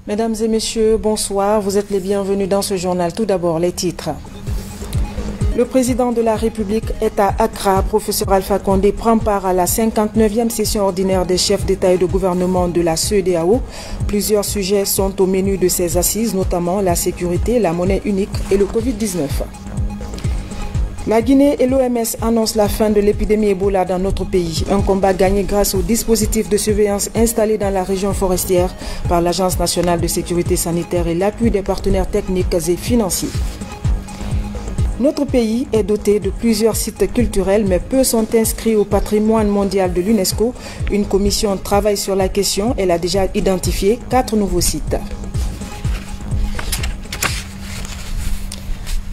Mesdames et messieurs, bonsoir. Vous êtes les bienvenus dans ce journal. Tout d'abord, les titres. Le président de la République est à Accra. Professeur Alpha Condé prend part à la 59e session ordinaire des chefs d'État et de gouvernement de la CEDEAO. Plusieurs sujets sont au menu de ces assises, notamment la sécurité, la monnaie unique et le Covid-19. La Guinée et l'OMS annoncent la fin de l'épidémie Ebola dans notre pays. Un combat gagné grâce au dispositif de surveillance installé dans la région forestière par l'Agence nationale de sécurité sanitaire et l'appui des partenaires techniques et financiers. Notre pays est doté de plusieurs sites culturels, mais peu sont inscrits au patrimoine mondial de l'UNESCO. Une commission travaille sur la question. Elle a déjà identifié 4 nouveaux sites.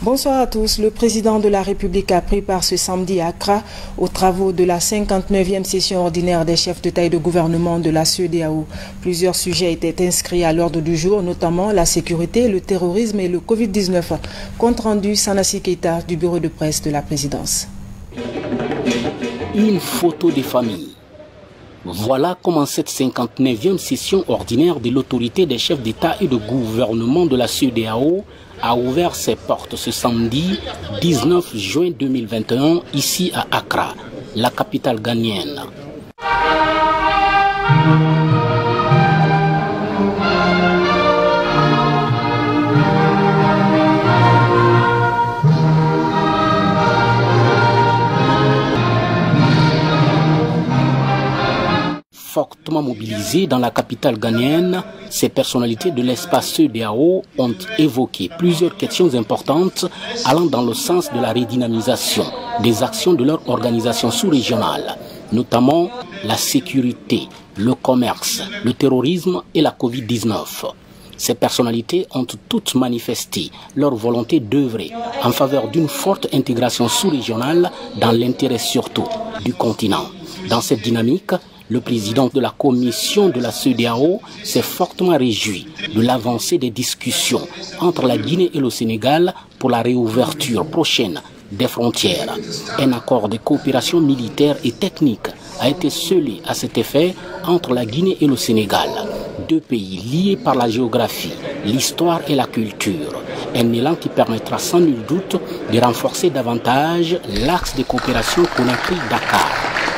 Bonsoir à tous. Le président de la République a pris part ce samedi à Accra aux travaux de la 59e session ordinaire des chefs d'État et de gouvernement de la CEDEAO. Plusieurs sujets étaient inscrits à l'ordre du jour, notamment la sécurité, le terrorisme et le Covid-19. Compte rendu Sanassi Keita du bureau de presse de la présidence. Une photo des familles. Voilà comment cette 59e session ordinaire de l'autorité des chefs d'État et de gouvernement de la CEDEAO a ouvert ses portes ce samedi 19 juin 2021 ici à Accra, la capitale ghanéenne. Fortement mobilisées dans la capitale ghanéenne, ces personnalités de l'espace CEDEAO ont évoqué plusieurs questions importantes allant dans le sens de la redynamisation des actions de leur organisation sous-régionale, notamment la sécurité, le commerce, le terrorisme et la Covid-19. Ces personnalités ont toutes manifesté leur volonté d'œuvrer en faveur d'une forte intégration sous-régionale dans l'intérêt surtout du continent. Dans cette dynamique, le président de la commission de la CEDEAO s'est fortement réjoui de l'avancée des discussions entre la Guinée et le Sénégal pour la réouverture prochaine des frontières. Un accord de coopération militaire et technique a été scellé à cet effet entre la Guinée et le Sénégal, deux pays liés par la géographie, l'histoire et la culture. Un élan qui permettra sans nul doute de renforcer davantage l'axe de coopération Conakry-Dakar.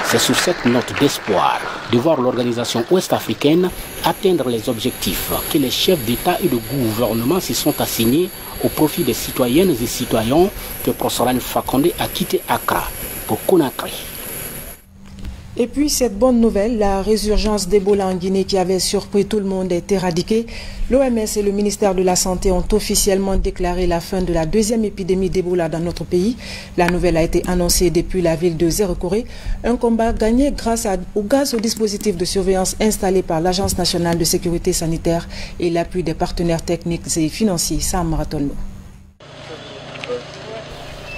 C'est sur cette note d'espoir de voir l'organisation ouest-africaine atteindre les objectifs que les chefs d'État et de gouvernement se sont assignés au profit des citoyennes et citoyens que Professeur Alpha Condé a quitté Accra pour Conakry. Et puis cette bonne nouvelle, la résurgence d'Ebola en Guinée qui avait surpris tout le monde est éradiquée. L'OMS et le ministère de la Santé ont officiellement déclaré la fin de la deuxième épidémie d'Ebola dans notre pays. La nouvelle a été annoncée depuis la ville de Zérekoré. Un combat gagné grâce au dispositif de surveillance installé par l'Agence nationale de sécurité sanitaire et l'appui des partenaires techniques et financiers. Sam Ratonno.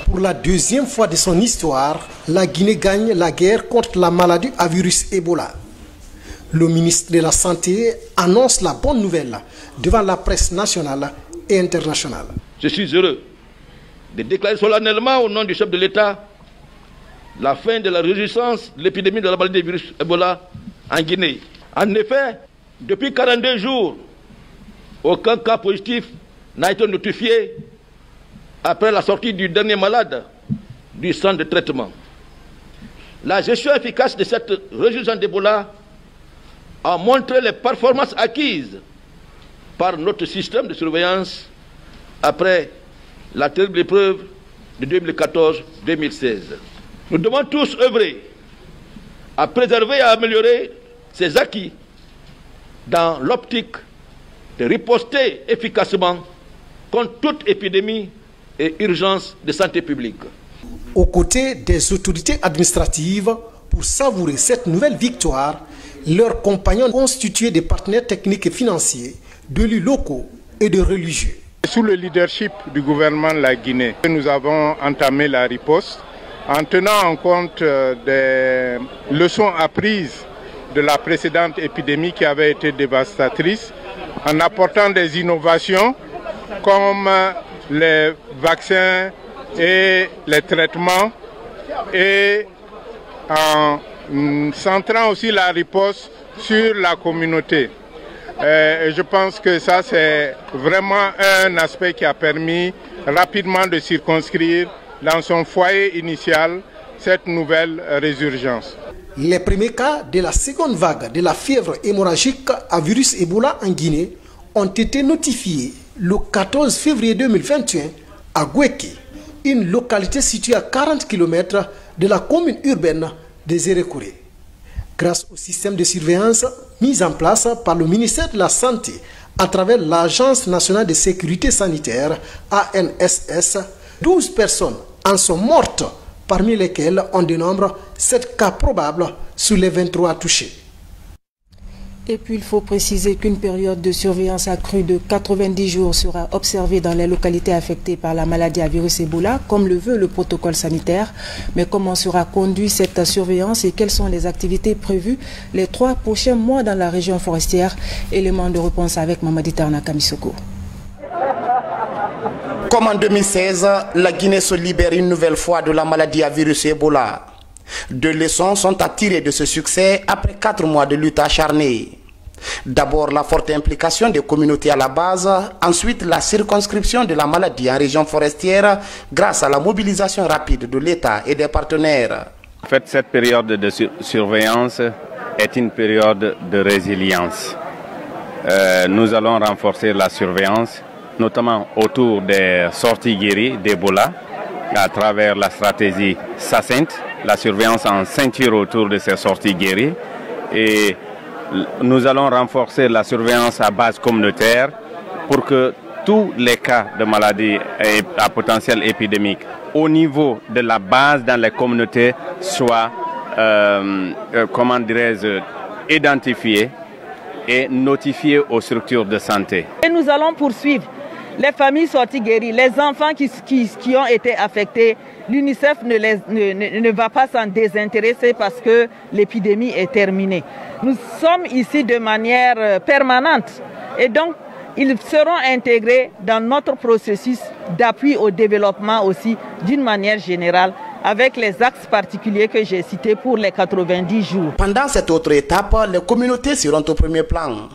Pour la deuxième fois de son histoire, la Guinée gagne la guerre contre la maladie à virus Ebola. Le ministre de la Santé annonce la bonne nouvelle devant la presse nationale et internationale. Je suis heureux de déclarer solennellement au nom du chef de l'État la fin de la résurgence de l'épidémie de la maladie du virus Ebola en Guinée. En effet, depuis 42 jours, aucun cas positif n'a été notifié après la sortie du dernier malade du centre de traitement. La gestion efficace de cette résurgence d'Ebola a montré les performances acquises par notre système de surveillance après la terrible épreuve de 2014-2016. Nous devons tous œuvrer à préserver et à améliorer ces acquis dans l'optique de riposter efficacement contre toute épidémie et urgence de santé publique. Aux côtés des autorités administratives, pour savourer cette nouvelle victoire, leurs compagnons constitués des partenaires techniques et financiers, d'élus locaux et de religieux. Sous le leadership du gouvernement de la Guinée, nous avons entamé la riposte en tenant en compte des leçons apprises de la précédente épidémie qui avait été dévastatrice, en apportant des innovations comme les vaccins et les traitements et en centrant aussi la riposte sur la communauté. Et je pense que ça, c'est vraiment un aspect qui a permis rapidement de circonscrire dans son foyer initial cette nouvelle résurgence. Les premiers cas de la seconde vague de la fièvre hémorragique à virus Ebola en Guinée ont été notifiés le 14 février 2021 à Gouéké, une localité située à 40 km de la commune urbaine de Zérékouré. Grâce au système de surveillance mis en place par le ministère de la Santé à travers l'Agence nationale de sécurité sanitaire, ANSS, 12 personnes en sont mortes, parmi lesquelles on dénombre 7 cas probables sur les 23 touchés. Et puis il faut préciser qu'une période de surveillance accrue de 90 jours sera observée dans les localités affectées par la maladie à virus Ebola, comme le veut le protocole sanitaire. Mais comment sera conduite cette surveillance et quelles sont les activités prévues les 3 prochains mois dans la région forestière? Élément de réponse avec Mamadi Tarna Kamisoko. Comme en 2016, la Guinée se libère une nouvelle fois de la maladie à virus Ebola. 2 leçons sont à tirer de ce succès après 4 mois de lutte acharnée. D'abord la forte implication des communautés à la base, ensuite la circonscription de la maladie en région forestière grâce à la mobilisation rapide de l'État et des partenaires. En fait, cette période de surveillance est une période de résilience. Nous allons renforcer la surveillance, notamment autour des sorties guéries d'Ebola, à travers la stratégie SACENT, la surveillance en ceinture autour de ces sorties guéries. Et nous allons renforcer la surveillance à base communautaire pour que tous les cas de maladies à potentiel épidémique au niveau de la base dans les communautés soient, comment dirais-je, identifiés et notifiés aux structures de santé. Et nous allons poursuivre les familles sorties guéries, les enfants qui ont été affectés. L'UNICEF ne va pas s'en désintéresser parce que l'épidémie est terminée. Nous sommes ici de manière permanente et donc ils seront intégrés dans notre processus d'appui au développement aussi d'une manière générale avec les axes particuliers que j'ai cités pour les 90 jours. Pendant cette autre étape, les communautés seront au premier plan.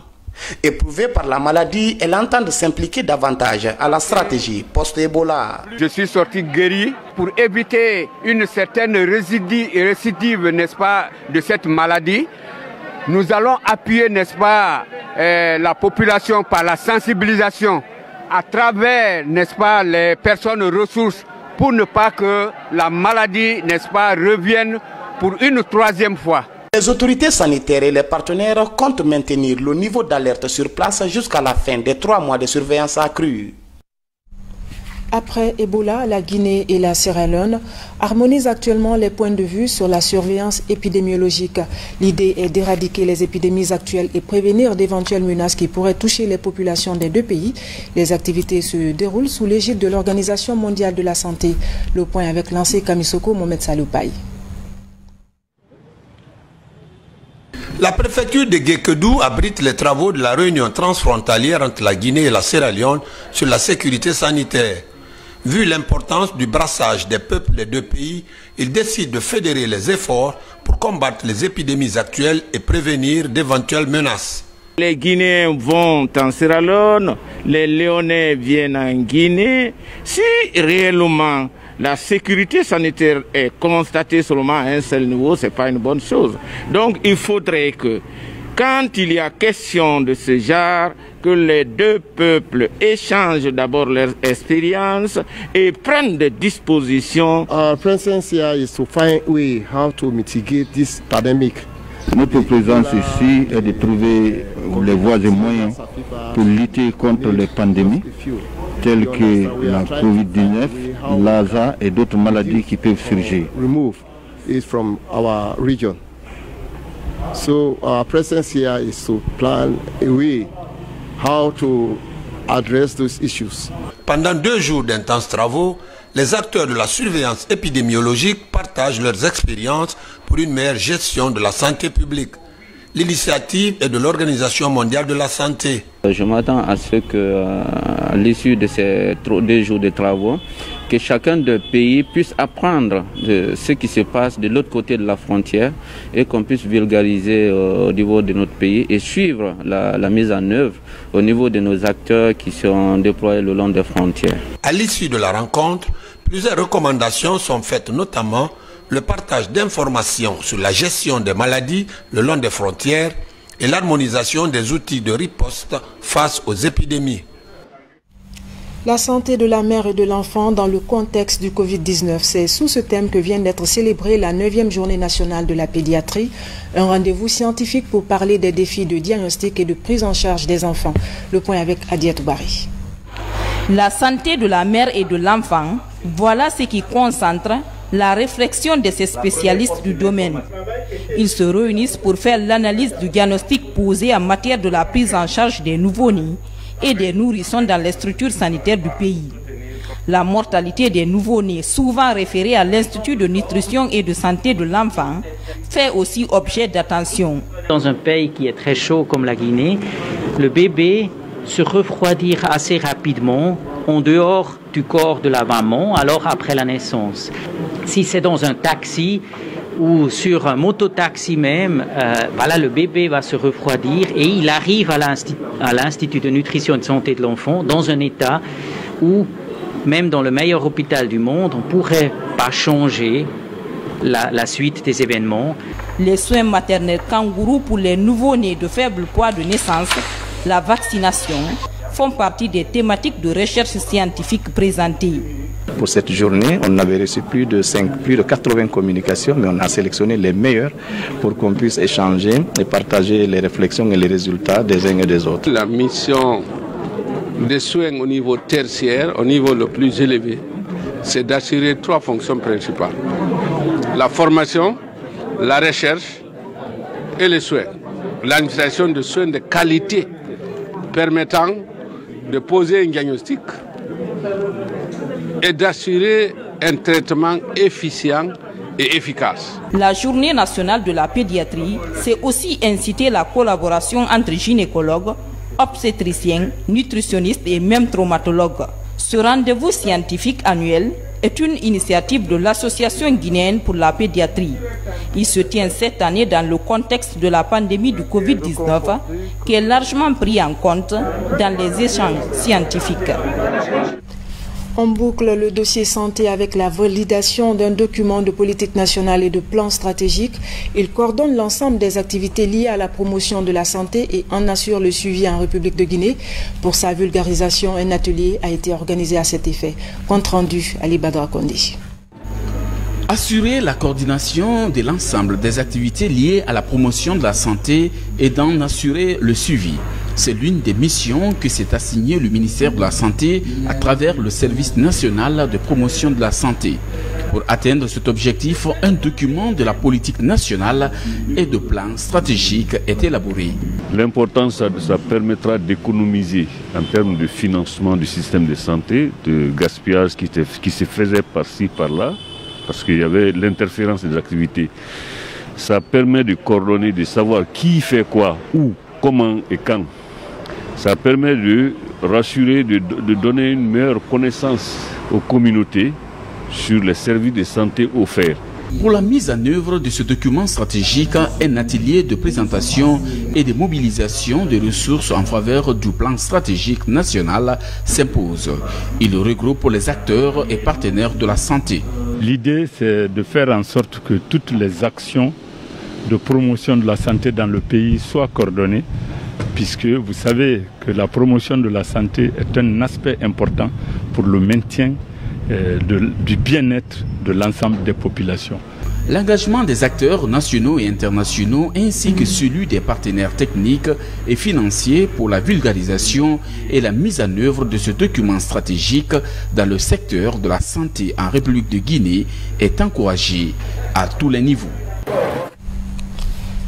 Éprouvées par la maladie, elles entendent s'impliquer davantage à la stratégie post-Ebola. Je suis sorti guéri pour éviter une certaine récidive, n'est-ce pas, de cette maladie. Nous allons appuyer, n'est-ce pas, la population par la sensibilisation à travers, n'est-ce pas, les personnes ressources pour ne pas que la maladie, n'est-ce pas, revienne pour une 3e fois. Les autorités sanitaires et les partenaires comptent maintenir le niveau d'alerte sur place jusqu'à la fin des 3 mois de surveillance accrue. Après Ebola, la Guinée et la Sierra Leone harmonisent actuellement les points de vue sur la surveillance épidémiologique. L'idée est d'éradiquer les épidémies actuelles et prévenir d'éventuelles menaces qui pourraient toucher les populations des 2 pays. Les activités se déroulent sous l'égide de l'Organisation mondiale de la santé. Le point avec l'ancien Kamisoko Mohamed Saloupaï. La préfecture de Guékedou abrite les travaux de la réunion transfrontalière entre la Guinée et la Sierra Leone sur la sécurité sanitaire. Vu l'importance du brassage des peuples des 2 pays, ils décident de fédérer les efforts pour combattre les épidémies actuelles et prévenir d'éventuelles menaces. Les Guinéens vont en Sierra Leone, les Léonais viennent en Guinée. Si réellement la sécurité sanitaire est constatée seulement à un seul niveau, ce n'est pas une bonne chose. Donc il faudrait que, quand il y a question de ce genre, que les 2 peuples échangent d'abord leur expérience et prennent des dispositions. Our presence here is to find a way how to mitigate this pandemic. Notre présence ici est de trouver les voies et moyens pour lutter contre les pandémies telles que la COVID-19, l'ASA et d'autres maladies qui peuvent surgir. Remove it from our region. So our presence here is to plan a way how to address those issues. Pendant 2 jours d'intenses travaux, les acteurs de la surveillance épidémiologique partagent leurs expériences pour une meilleure gestion de la santé publique. L'initiative est de l'Organisation mondiale de la santé. Je m'attends à ce qu'à l'issue de ces 2 jours de travaux, que chacun des pays puisse apprendre de ce qui se passe de l'autre côté de la frontière et qu'on puisse vulgariser au niveau de notre pays et suivre la mise en œuvre au niveau de nos acteurs qui sont déployés le long des frontières. À l'issue de la rencontre, plusieurs recommandations sont faites, notamment le partage d'informations sur la gestion des maladies le long des frontières et l'harmonisation des outils de riposte face aux épidémies. La santé de la mère et de l'enfant dans le contexte du Covid-19, c'est sous ce thème que vient d'être célébrée la 9e journée nationale de la pédiatrie, un rendez-vous scientifique pour parler des défis de diagnostic et de prise en charge des enfants. Le point avec Adiatou Bari. La santé de la mère et de l'enfant, voilà ce qui concentre la réflexion de ces spécialistes du domaine. Ils se réunissent pour faire l'analyse du diagnostic posé en matière de la prise en charge des nouveau-nés et des nourrissons dans les structures sanitaires du pays. La mortalité des nouveau-nés, souvent référée à l'Institut de nutrition et de santé de l'enfant, fait aussi objet d'attention. Dans un pays qui est très chaud comme la Guinée, le bébé se refroidira assez rapidement en dehors du corps de la maman, alors après la naissance. Si c'est dans un taxi ou sur un mototaxi même, voilà, le bébé va se refroidir et il arrive à l'Institut de nutrition et de santé de l'enfant dans un état où, même dans le meilleur hôpital du monde, on ne pourrait pas changer la suite des événements. Les soins maternels kangourous pour les nouveau-nés de faible poids de naissance, la vaccination, font partie des thématiques de recherche scientifique présentées. Pour cette journée, on avait reçu plus de 80 communications, mais on a sélectionné les meilleures pour qu'on puisse échanger et partager les réflexions et les résultats des uns et des autres. La mission des soins au niveau tertiaire, au niveau le plus élevé, c'est d'assurer 3 fonctions principales. La formation, la recherche et les soins. L'administration de soins de qualité permettant de poser un diagnostic et d'assurer un traitement efficient et efficace. La journée nationale de la pédiatrie, c'est aussi inciter la collaboration entre gynécologues, obstétriciens, nutritionnistes et même traumatologues. Ce rendez-vous scientifique annuel est une initiative de l'Association guinéenne pour la pédiatrie. Il se tient cette année dans le contexte de la pandémie du Covid-19 qui est largement pris en compte dans les échanges scientifiques. On boucle le dossier santé avec la validation d'un document de politique nationale et de plan stratégique. Il coordonne l'ensemble des activités liées à la promotion de la santé et en assure le suivi en République de Guinée. Pour sa vulgarisation, un atelier a été organisé à cet effet. Compte rendu, Ali Badra Kondi. Assurer la coordination de l'ensemble des activités liées à la promotion de la santé et d'en assurer le suivi. C'est l'une des missions que s'est assignée le ministère de la Santé à travers le Service national de promotion de la santé. Pour atteindre cet objectif, un document de la politique nationale et de plan stratégique est élaboré. L'important, ça permettra d'économiser en termes de financement du système de santé, de gaspillage qui se faisait par-ci, par-là, parce qu'il y avait l'interférence des activités. Ça permet de coordonner, de savoir qui fait quoi, où, comment et quand. Ça permet de rassurer, de donner une meilleure connaissance aux communautés sur les services de santé offerts. Pour la mise en œuvre de ce document stratégique, un atelier de présentation et de mobilisation de ressources en faveur du plan stratégique national s'impose. Il regroupe les acteurs et partenaires de la santé. L'idée, c'est de faire en sorte que toutes les actions de promotion de la santé dans le pays soient coordonnées, puisque vous savez que la promotion de la santé est un aspect important pour le maintien du bien-être de l'ensemble des populations. L'engagement des acteurs nationaux et internationaux ainsi que celui des partenaires techniques et financiers pour la vulgarisation et la mise en œuvre de ce document stratégique dans le secteur de la santé en République de Guinée est encouragé à tous les niveaux.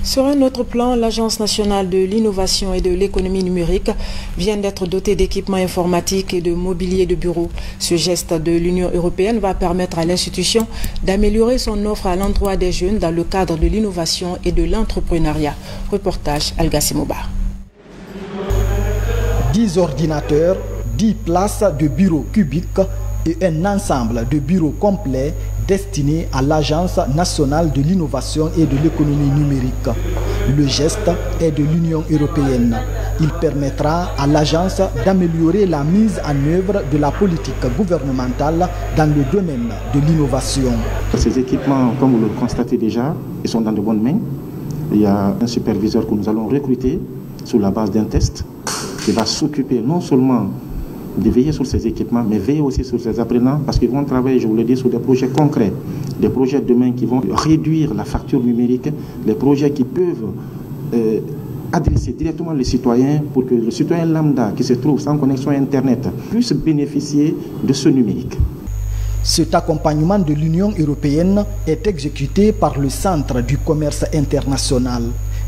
Sur un autre plan, l'Agence nationale de l'innovation et de l'économie numérique vient d'être dotée d'équipements informatiques et de mobilier de bureau. Ce geste de l'Union européenne va permettre à l'institution d'améliorer son offre à l'endroit des jeunes dans le cadre de l'innovation et de l'entrepreneuriat. Reportage Algassimouba. 10 ordinateurs, 10 places de bureaux cubiques et un ensemble de bureaux complets destinés à l'Agence nationale de l'innovation et de l'économie numérique. Le geste est de l'Union européenne. Il permettra à l'agence d'améliorer la mise en œuvre de la politique gouvernementale dans le domaine de l'innovation. Ces équipements, comme vous le constatez déjà, ils sont dans de bonnes mains. Il y a un superviseur que nous allons recruter sur la base d'un test qui va s'occuper non seulement de veiller sur ces équipements, mais veiller aussi sur ces apprenants parce qu'ils vont travailler, je vous le dis, sur des projets concrets, des projets demain qui vont réduire la facture numérique, les projets qui peuvent adresser directement les citoyens pour que le citoyen lambda qui se trouve sans connexion Internet puisse bénéficier de ce numérique. Cet accompagnement de l'Union européenne est exécuté par le Centre du commerce international.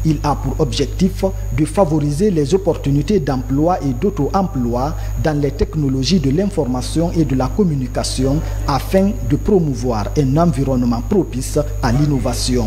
Il a pour objectif de favoriser les opportunités d'emploi et d'auto-emploi dans les technologies de l'information et de la communication afin de promouvoir un environnement propice à l'innovation.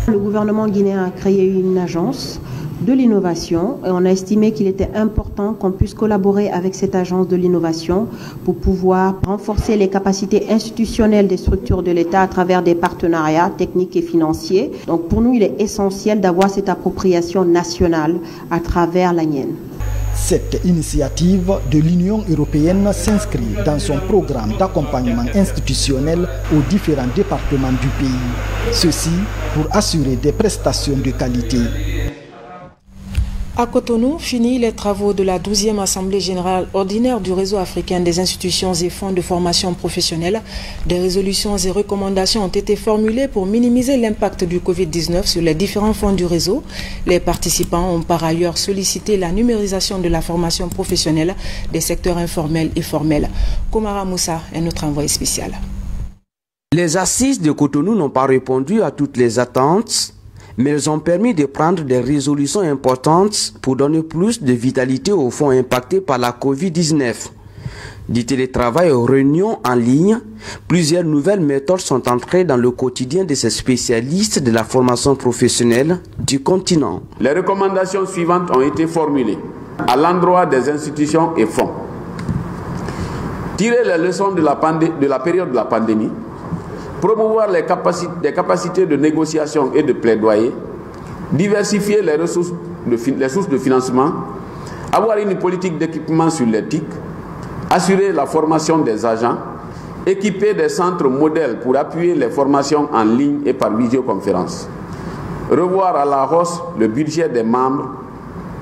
Le gouvernement guinéen a créé une agence de l'innovation et on a estimé qu'il était important qu'on puisse collaborer avec cette agence de l'innovation pour pouvoir renforcer les capacités institutionnelles des structures de l'État à travers des partenariats techniques et financiers. Donc pour nous, il est essentiel d'avoir cette appropriation nationale à travers l'ANIEN. Cette initiative de l'Union européenne s'inscrit dans son programme d'accompagnement institutionnel aux différents départements du pays. Ceci pour assurer des prestations de qualité. À Cotonou, fini les travaux de la 12e Assemblée générale ordinaire du réseau africain des institutions et fonds de formation professionnelle. Des résolutions et recommandations ont été formulées pour minimiser l'impact du Covid-19 sur les différents fonds du réseau. Les participants ont par ailleurs sollicité la numérisation de la formation professionnelle des secteurs informels et formels. Komara Moussa est notre envoyé spécial. Les assises de Cotonou n'ont pas répondu à toutes les attentes, mais elles ont permis de prendre des résolutions importantes pour donner plus de vitalité aux fonds impactés par la Covid-19. Du télétravail aux réunions en ligne, plusieurs nouvelles méthodes sont entrées dans le quotidien de ces spécialistes de la formation professionnelle du continent. Les recommandations suivantes ont été formulées à l'endroit des institutions et fonds. Tirer les leçons de la période de la pandémie, promouvoir les capacités de négociation et de plaidoyer, diversifier les sources de financement, avoir une politique d'équipement sur l'éthique, assurer la formation des agents, équiper des centres modèles pour appuyer les formations en ligne et par visioconférence, revoir à la hausse le budget des membres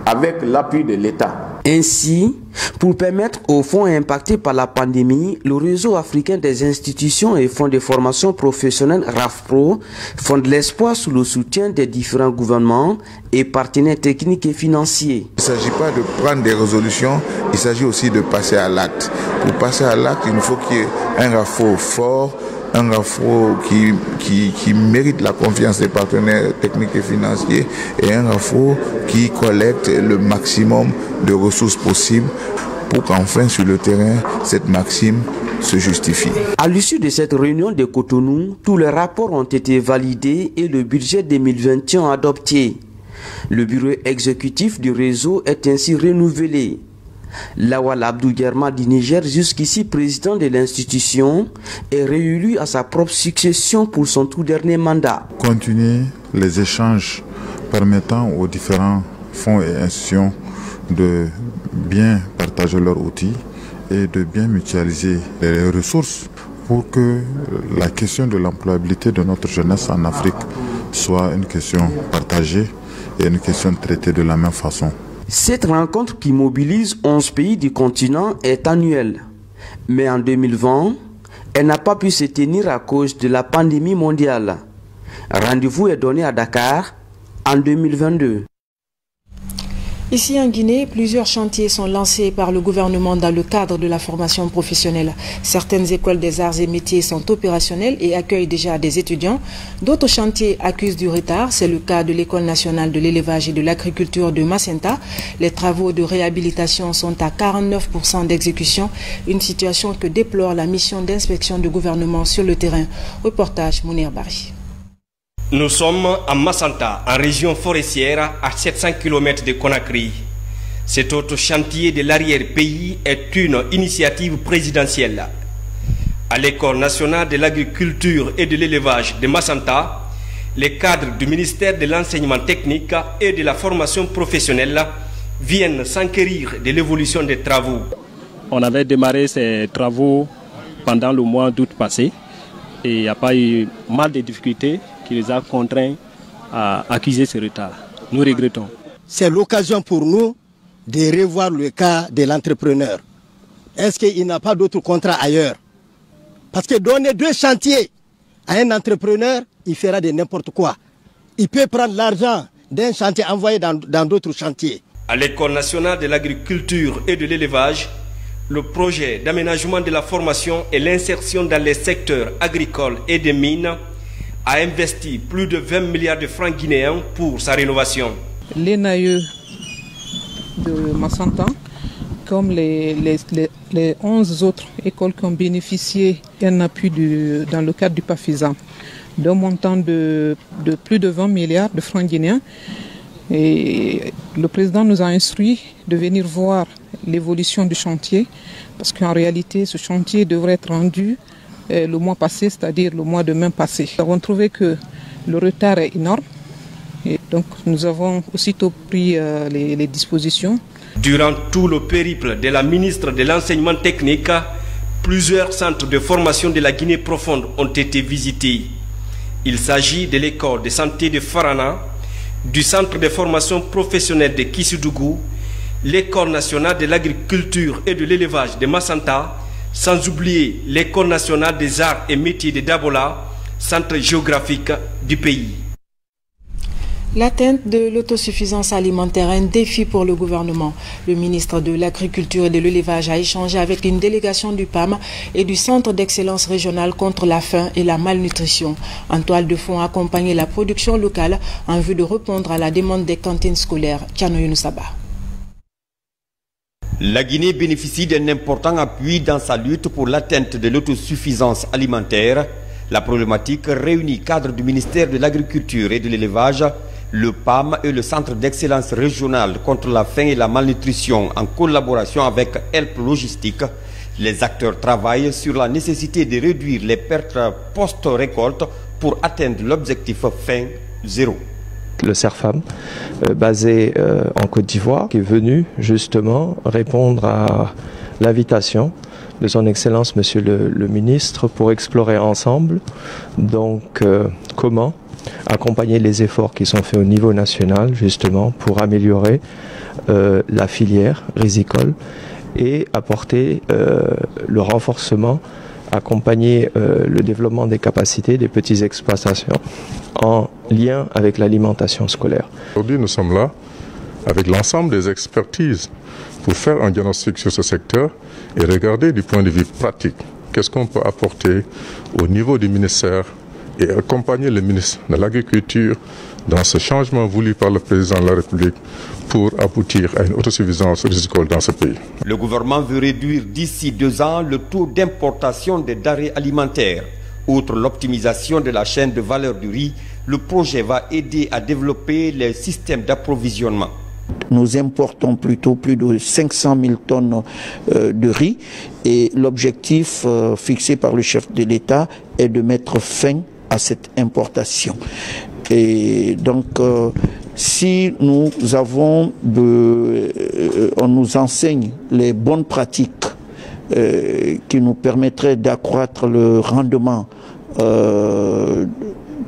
avec l'appui de l'État. Ainsi, pour permettre aux fonds impactés par la pandémie, le réseau africain des institutions et fonds de formation professionnelle RAFPRO fonde l'espoir sous le soutien des différents gouvernements et partenaires techniques et financiers. Il ne s'agit pas de prendre des résolutions, il s'agit aussi de passer à l'acte. Pour passer à l'acte, il faut qu'il y ait un RAFPRO fort, un RAFPRO qui mérite la confiance des partenaires techniques et financiers et un RAFPRO qui collecte le maximum de ressources possibles pour qu'enfin sur le terrain, cette maxime se justifie. À l'issue de cette réunion de Cotonou, tous les rapports ont été validés et le budget 2021 adopté. Le bureau exécutif du réseau est ainsi renouvelé. Lawal Abdou Germa du Niger, jusqu'ici président de l'institution, est réélu à sa propre succession pour son tout dernier mandat. Continuer les échanges permettant aux différents fonds et institutions de bien partager leurs outils et de bien mutualiser les ressources pour que la question de l'employabilité de notre jeunesse en Afrique soit une question partagée et une question traitée de la même façon. Cette rencontre qui mobilise 11 pays du continent est annuelle. Mais en 2020, elle n'a pas pu se tenir à cause de la pandémie mondiale. Rendez-vous est donné à Dakar en 2022. Ici en Guinée, plusieurs chantiers sont lancés par le gouvernement dans le cadre de la formation professionnelle. Certaines écoles des arts et métiers sont opérationnelles et accueillent déjà des étudiants. D'autres chantiers accusent du retard. C'est le cas de l'École nationale de l'élevage et de l'agriculture de Macenta. Les travaux de réhabilitation sont à 49% d'exécution, une situation que déplore la mission d'inspection du gouvernement sur le terrain. Reportage Mounir Bari. Nous sommes à Macenta, en région forestière, à 700 km de Conakry. Cet autre chantier de l'arrière-pays est une initiative présidentielle. À l'École nationale de l'agriculture et de l'élevage de Massanta, les cadres du ministère de l'enseignement technique et de la formation professionnelle viennent s'enquérir de l'évolution des travaux. On avait démarré ces travaux pendant le mois d'août passé et il n'y a pas eu mal de difficultés qui les a contraints à accuser ce retard. Nous regrettons. C'est l'occasion pour nous de revoir le cas de l'entrepreneur. Est-ce qu'il n'a pas d'autre contrat ailleurs? Parce que donner 2 chantiers à un entrepreneur, il fera de n'importe quoi. Il peut prendre l'argent d'un chantier envoyé dans d'autres chantiers. À l'École nationale de l'agriculture et de l'élevage, le projet d'aménagement de la formation et l'insertion dans les secteurs agricoles et des mines a investi plus de 20 milliards de francs guinéens pour sa rénovation. L'ENAE de Massanta, comme les 11 autres écoles qui ont bénéficié d'un appui dans le cadre du PAFISA, d'un montant de plus de 20 milliards de francs guinéens. Et le président nous a instruit de venir voir l'évolution du chantier, parce qu'en réalité, ce chantier devrait être rendu le mois passé, c'est-à-dire le mois de mai passé. Nous avons trouvé que le retard est énorme, et donc nous avons aussitôt pris les dispositions. Durant tout le périple de la ministre de l'enseignement technique, plusieurs centres de formation de la Guinée profonde ont été visités. Il s'agit de l'école de santé de Farana, du centre de formation professionnelle de Kissidougou, l'école nationale de l'agriculture et de l'élevage de Massanta, sans oublier l'école nationale des arts et métiers de Dabola, centre géographique du pays. L'atteinte de l'autosuffisance alimentaire est un défi pour le gouvernement. Le ministre de l'Agriculture et de l'Élevage a échangé avec une délégation du PAM et du Centre d'excellence régional contre la faim et la malnutrition. En toile de fond, accompagner la production locale en vue de répondre à la demande des cantines scolaires. Tiano Younoussaba. La Guinée bénéficie d'un important appui dans sa lutte pour l'atteinte de l'autosuffisance alimentaire. La problématique réunit cadres du ministère de l'Agriculture et de l'Élevage, le PAM et le Centre d'excellence régional contre la faim et la malnutrition en collaboration avec Help Logistique. Les acteurs travaillent sur la nécessité de réduire les pertes post-récolte pour atteindre l'objectif faim zéro. Le CERFAM, basé en Côte d'Ivoire, qui est venu justement répondre à l'invitation de son Excellence Monsieur le Ministre pour explorer ensemble donc comment accompagner les efforts qui sont faits au niveau national justement pour améliorer la filière rizicole et apporter le renforcement, accompagner le développement des capacités des petites exploitations en lien avec l'alimentation scolaire. Aujourd'hui, nous sommes là avec l'ensemble des expertises pour faire un diagnostic sur ce secteur et regarder du point de vue pratique qu'est-ce qu'on peut apporter au niveau du ministère et accompagner le ministre de l'Agriculture dans ce changement voulu par le président de la République pour aboutir à une autosuffisance rizicole dans ce pays. Le gouvernement veut réduire d'ici 2 ans le taux d'importation des denrées alimentaires. Outre l'optimisation de la chaîne de valeur du riz, le projet va aider à développer les systèmes d'approvisionnement. Nous importons plutôt plus de 500 000 tonnes de riz et l'objectif fixé par le chef de l'État est de mettre fin à cette importation. Et donc, si nous avons on nous enseigne les bonnes pratiques qui nous permettraient d'accroître le rendement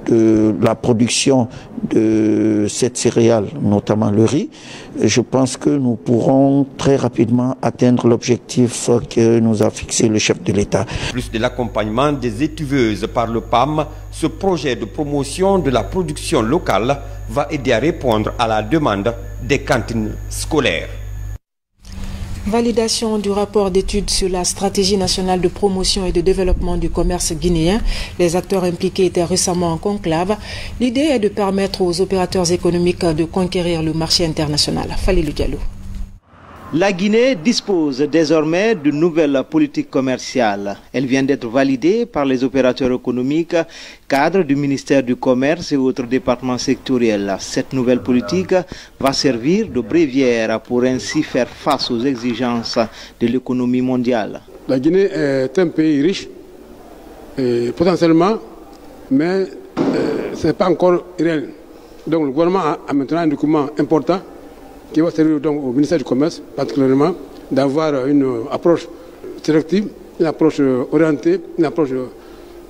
de la production de cette céréale, notamment le riz, je pense que nous pourrons très rapidement atteindre l'objectif que nous a fixé le chef de l'État. Plus de l'accompagnement des étuveuses par le PAM, ce projet de promotion de la production locale va aider à répondre à la demande des cantines scolaires. Validation du rapport d'étude sur la stratégie nationale de promotion et de développement du commerce guinéen. Les acteurs impliqués étaient récemment en conclave. L'idée est de permettre aux opérateurs économiques de conquérir le marché international. Falilou Diallo. La Guinée dispose désormais d'une nouvelle politique commerciale. Elle vient d'être validée par les opérateurs économiques, cadres du ministère du Commerce et autres départements sectoriels. Cette nouvelle politique va servir de bréviaire pour ainsi faire face aux exigences de l'économie mondiale. La Guinée est un pays riche potentiellement, mais ce n'est pas encore réel. Donc le gouvernement a maintenant un document important qui va servir donc au ministère du Commerce, particulièrement, d'avoir une approche sélective, une approche orientée,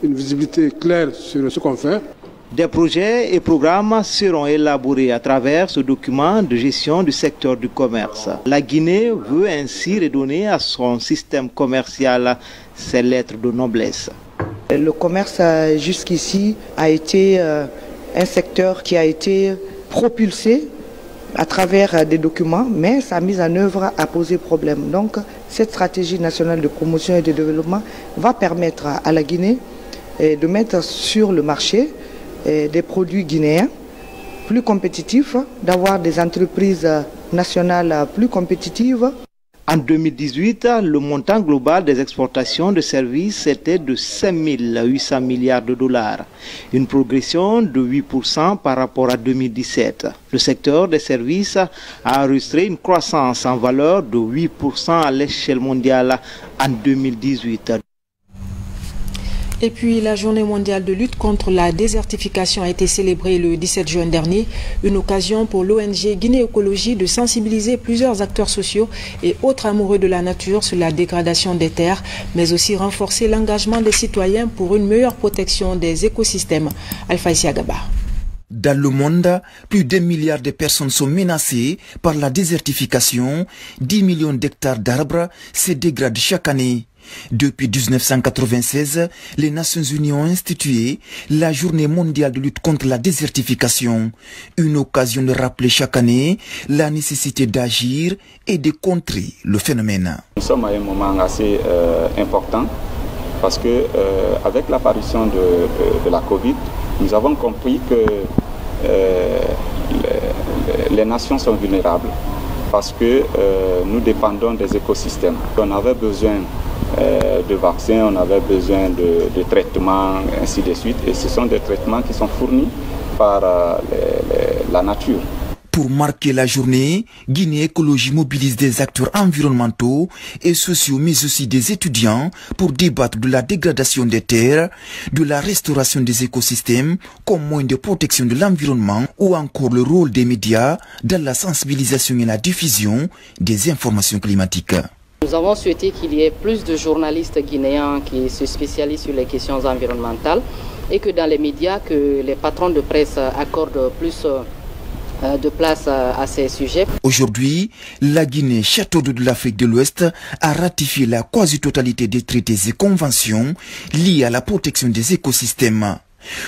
une visibilité claire sur ce qu'on fait. Des projets et programmes seront élaborés à travers ce document de gestion du secteur du commerce. La Guinée veut ainsi redonner à son système commercial ses lettres de noblesse. Le commerce jusqu'ici a été un secteur qui a été propulsé à travers des documents, mais sa mise en œuvre a posé problème. Donc cette stratégie nationale de promotion et de développement va permettre à la Guinée de mettre sur le marché des produits guinéens plus compétitifs, d'avoir des entreprises nationales plus compétitives. En 2018, le montant global des exportations de services était de 5 800 milliards de dollars, une progression de 8% par rapport à 2017. Le secteur des services a enregistré une croissance en valeur de 8% à l'échelle mondiale en 2018. Et puis, la journée mondiale de lutte contre la désertification a été célébrée le 17 juin dernier. Une occasion pour l'ONG Guinée Écologie de sensibiliser plusieurs acteurs sociaux et autres amoureux de la nature sur la dégradation des terres, mais aussi renforcer l'engagement des citoyens pour une meilleure protection des écosystèmes. Alpha Isiagaba. Dans le monde, plus d'1 milliard de personnes sont menacées par la désertification. 10 millions d'hectares d'arbres se dégradent chaque année. Depuis 1996, les Nations Unies ont institué la Journée mondiale de lutte contre la désertification, une occasion de rappeler chaque année la nécessité d'agir et de contrer le phénomène. Nous sommes à un moment assez important parce que avec l'apparition de la Covid, nous avons compris que les nations sont vulnérables parce que nous dépendons des écosystèmes. On avait besoin de vaccins, on avait besoin de traitements, ainsi de suite. Et ce sont des traitements qui sont fournis par la nature. Pour marquer la journée, Guinée Écologie mobilise des acteurs environnementaux et sociaux, mais aussi des étudiants pour débattre de la dégradation des terres, de la restauration des écosystèmes comme moyen de protection de l'environnement ou encore le rôle des médias dans la sensibilisation et la diffusion des informations climatiques. Nous avons souhaité qu'il y ait plus de journalistes guinéens qui se spécialisent sur les questions environnementales et que dans les médias, que les patrons de presse accordent plus de place à ces sujets. Aujourd'hui, la Guinée, château d'eau de l'Afrique de l'Ouest, a ratifié la quasi-totalité des traités et conventions liés à la protection des écosystèmes.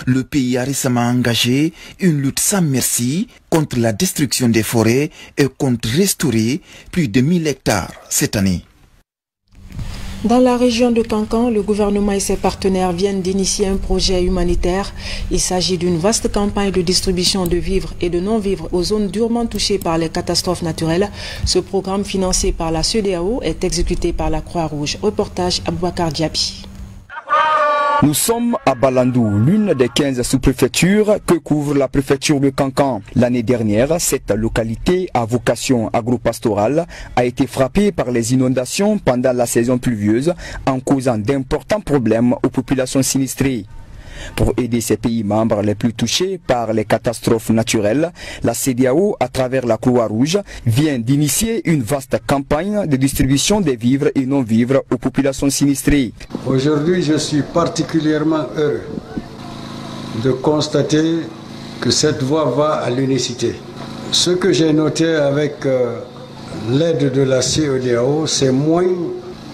Le pays a récemment engagé une lutte sans merci contre la destruction des forêts et compte restaurer plus de 1000 hectares cette année. Dans la région de Kankan, le gouvernement et ses partenaires viennent d'initier un projet humanitaire. Il s'agit d'une vaste campagne de distribution de vivres et de non-vivres aux zones durement touchées par les catastrophes naturelles. Ce programme financé par la CEDEAO est exécuté par la Croix-Rouge. Reportage Abouakar Diaby. Nous sommes à Balandou, l'une des 15 sous-préfectures que couvre la préfecture de Kankan. L'année dernière, cette localité à vocation agro-pastorale a été frappée par les inondations pendant la saison pluvieuse en causant d'importants problèmes aux populations sinistrées. Pour aider ces pays membres les plus touchés par les catastrophes naturelles, la CEDEAO, à travers la Croix-Rouge, vient d'initier une vaste campagne de distribution des vivres et non-vivres aux populations sinistrées. Aujourd'hui, je suis particulièrement heureux de constater que cette voie va à l'unicité. Ce que j'ai noté avec l'aide de la CEDEAO, c'est moins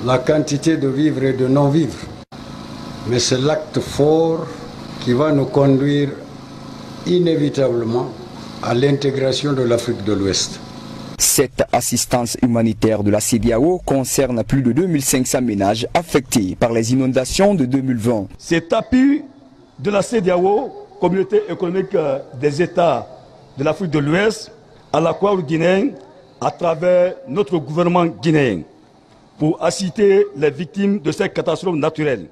la quantité de vivres et de non-vivres. Mais c'est l'acte fort qui va nous conduire inévitablement à l'intégration de l'Afrique de l'Ouest. Cette assistance humanitaire de la CEDEAO concerne plus de 2500 ménages affectés par les inondations de 2020. Cet appui de la CEDEAO, Communauté économique des États de l'Afrique de l'Ouest, à la Croix-Rouge guinéenne, à travers notre gouvernement guinéen, pour assister les victimes de ces catastrophes naturelles,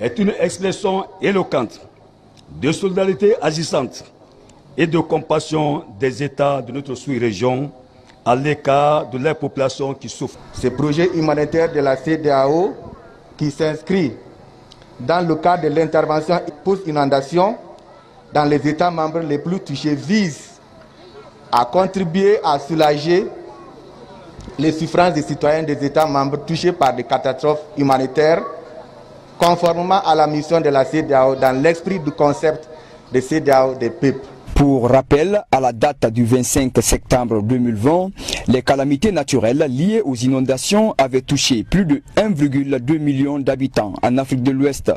est une expression éloquente de solidarité agissante et de compassion des États de notre sous-région à l'égard de leurs populations qui souffrent. Ce projet humanitaire de la CEDEAO qui s'inscrit dans le cadre de l'intervention post-inondation dans les États membres les plus touchés vise à contribuer à soulager les souffrances des citoyens des États membres touchés par des catastrophes humanitaires, conformément à la mission de la CEDEAO dans l'esprit du concept de CEDEAO des peuples. Pour rappel, à la date du 25 septembre 2020, les calamités naturelles liées aux inondations avaient touché plus de 1,2 million d'habitants en Afrique de l'Ouest.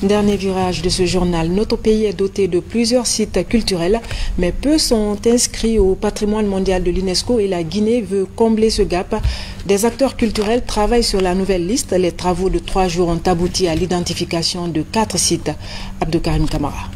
Dernier virage de ce journal, notre pays est doté de plusieurs sites culturels, mais peu sont inscrits au patrimoine mondial de l'UNESCO et la Guinée veut combler ce gap. Des acteurs culturels travaillent sur la nouvelle liste. Les travaux de 3 jours ont abouti à l'identification de 4 sites. Abdoukarim Kamara.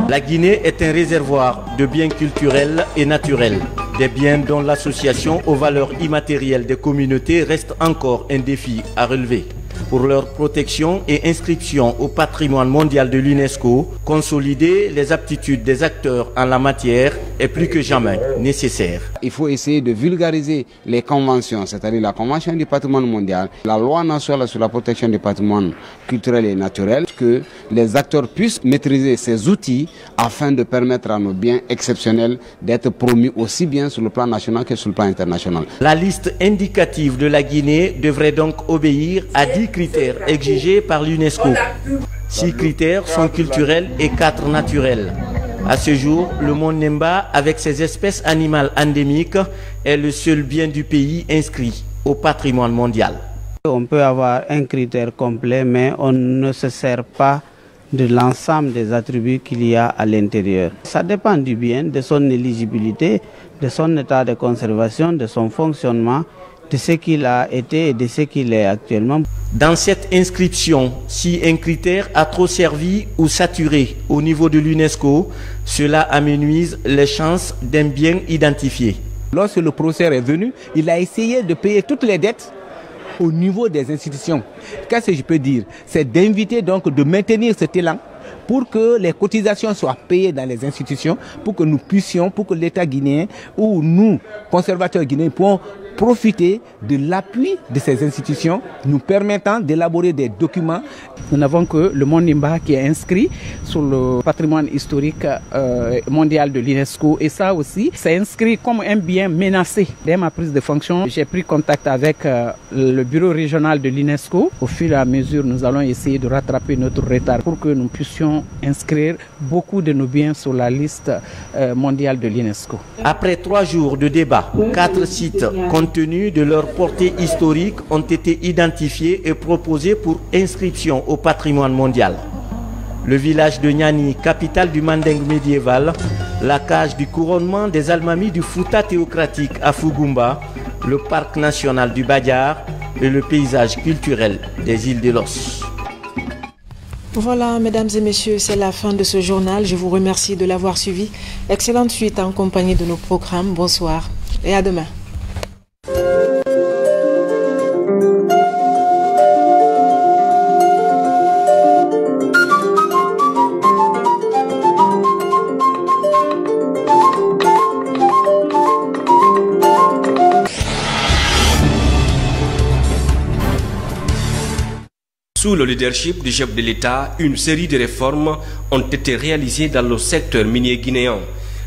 La Guinée est un réservoir de biens culturels et naturels, des biens dont l'association aux valeurs immatérielles des communautés reste encore un défi à relever. Pour leur protection et inscription au patrimoine mondial de l'UNESCO, consolider les aptitudes des acteurs en la matière est plus que jamais nécessaire. Il faut essayer de vulgariser les conventions, c'est-à-dire la Convention du patrimoine mondial, la loi nationale sur la protection du patrimoine culturel et naturel, que les acteurs puissent maîtriser ces outils afin de permettre à nos biens exceptionnels d'être promus aussi bien sur le plan national que sur le plan international. La liste indicative de la Guinée devrait donc obéir à 10 critères exigés par l'UNESCO. 6 critères sont culturels et 4 naturels. À ce jour, le mont Nemba, avec ses espèces animales endémiques, est le seul bien du pays inscrit au patrimoine mondial. On peut avoir un critère complet, mais on ne se sert pas de l'ensemble des attributs qu'il y a à l'intérieur. Ça dépend du bien, de son éligibilité, de son état de conservation, de son fonctionnement, de ce qu'il a été et de ce qu'il est actuellement. Dans cette inscription, si un critère a trop servi ou saturé au niveau de l'UNESCO, cela amenuise les chances d'un bien identifié. Lorsque le professeur est venu, il a essayé de payer toutes les dettes au niveau des institutions. Qu'est-ce que je peux dire? C'est d'inviter donc de maintenir cet élan pour que les cotisations soient payées dans les institutions, pour que nous puissions, pour que l'État guinéen ou nous, conservateurs guinéens, puissions profiter de l'appui de ces institutions nous permettant d'élaborer des documents. Nous n'avons que le mont Nimba qui est inscrit sur le patrimoine historique mondial de l'UNESCO et ça aussi, c'est inscrit comme un bien menacé. Dès ma prise de fonction, j'ai pris contact avec le bureau régional de l'UNESCO. Au fur et à mesure, nous allons essayer de rattraper notre retard pour que nous puissions inscrire beaucoup de nos biens sur la liste mondiale de l'UNESCO. Après 3 jours de débat, 4 sites compte tenu de leur portée historique ont été identifiés et proposés pour inscription au patrimoine mondial. Le village de Niani, capitale du Manding médiéval, la cage du couronnement des Almamis du Fouta théocratique à Fugumba, le parc national du Badiar et le paysage culturel des îles de Los. Voilà, mesdames et messieurs, c'est la fin de ce journal. Je vous remercie de l'avoir suivi. Excellente suite en compagnie de nos programmes. Bonsoir et à demain. Sous le leadership du chef de l'État, une série de réformes ont été réalisées dans le secteur minier guinéen.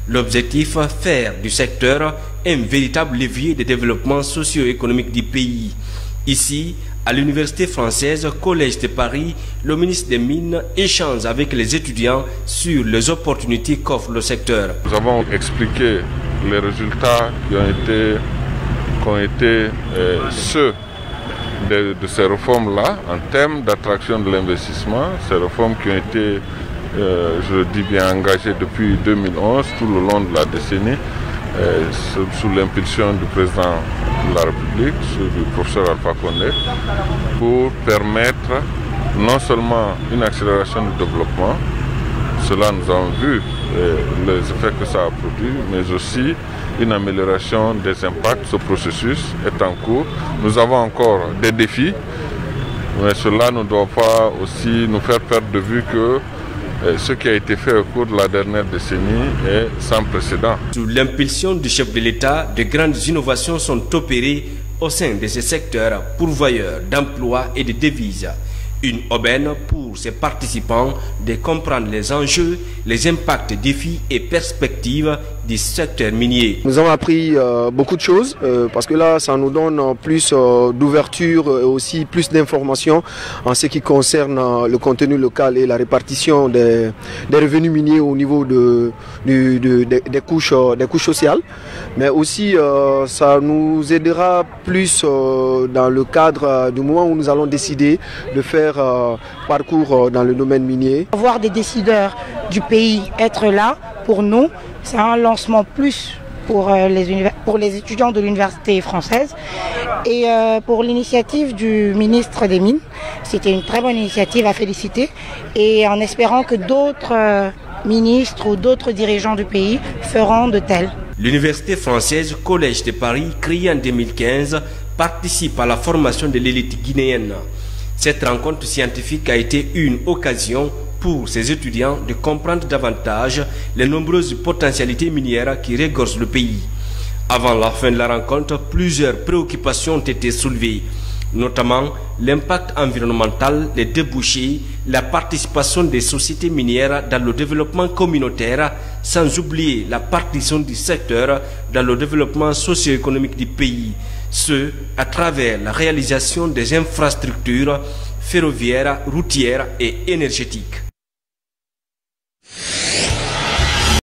L'objectif, faire du secteur un véritable levier de développement socio-économique du pays. Ici, à l'Université française, Collège de Paris, le ministre des Mines échange avec les étudiants sur les opportunités qu'offre le secteur. Nous avons expliqué les résultats qui ont été ceux de ces réformes-là en termes d'attraction de l'investissement, ces réformes qui ont été, je le dis bien, engagées depuis 2011, tout le long de la décennie, sous l'impulsion du président de la République, du professeur Alpha Condé, pour permettre non seulement une accélération du développement, cela nous avons vu les effets que ça a produit, mais aussi une amélioration des impacts. Ce processus est en cours. Nous avons encore des défis, mais cela ne doit pas aussi nous faire perdre de vue que ce qui a été fait au cours de la dernière décennie est sans précédent. Sous l'impulsion du chef de l'État, de grandes innovations sont opérées au sein de ce secteur pourvoyeur d'emplois et de devises. Une aubaine pour ses participants de comprendre les enjeux, les impacts, défis et perspectives du secteur minier. Nous avons appris beaucoup de choses parce que là, ça nous donne plus d'ouverture et aussi plus d'informations en ce qui concerne le contenu local et la répartition des revenus miniers au niveau des couches sociales. Mais aussi, ça nous aidera plus dans le cadre du moment où nous allons décider de faire parcours dans le domaine minier. Voir des décideurs du pays être là, pour nous, c'est un lancement plus pour les étudiants de l'université française. Et pour l'initiative du ministre des Mines, c'était une très bonne initiative à féliciter. Et en espérant que d'autres ministres ou d'autres dirigeants du pays feront de tels. L'université française Collège de Paris, créée en 2015, participe à la formation de l'élite guinéenne. Cette rencontre scientifique a été une occasion pour ces étudiants de comprendre davantage les nombreuses potentialités minières qui regorgent le pays. Avant la fin de la rencontre, plusieurs préoccupations ont été soulevées, notamment l'impact environnemental, les débouchés, la participation des sociétés minières dans le développement communautaire, sans oublier la partition du secteur dans le développement socio-économique du pays, ce à travers la réalisation des infrastructures ferroviaires, routières et énergétiques.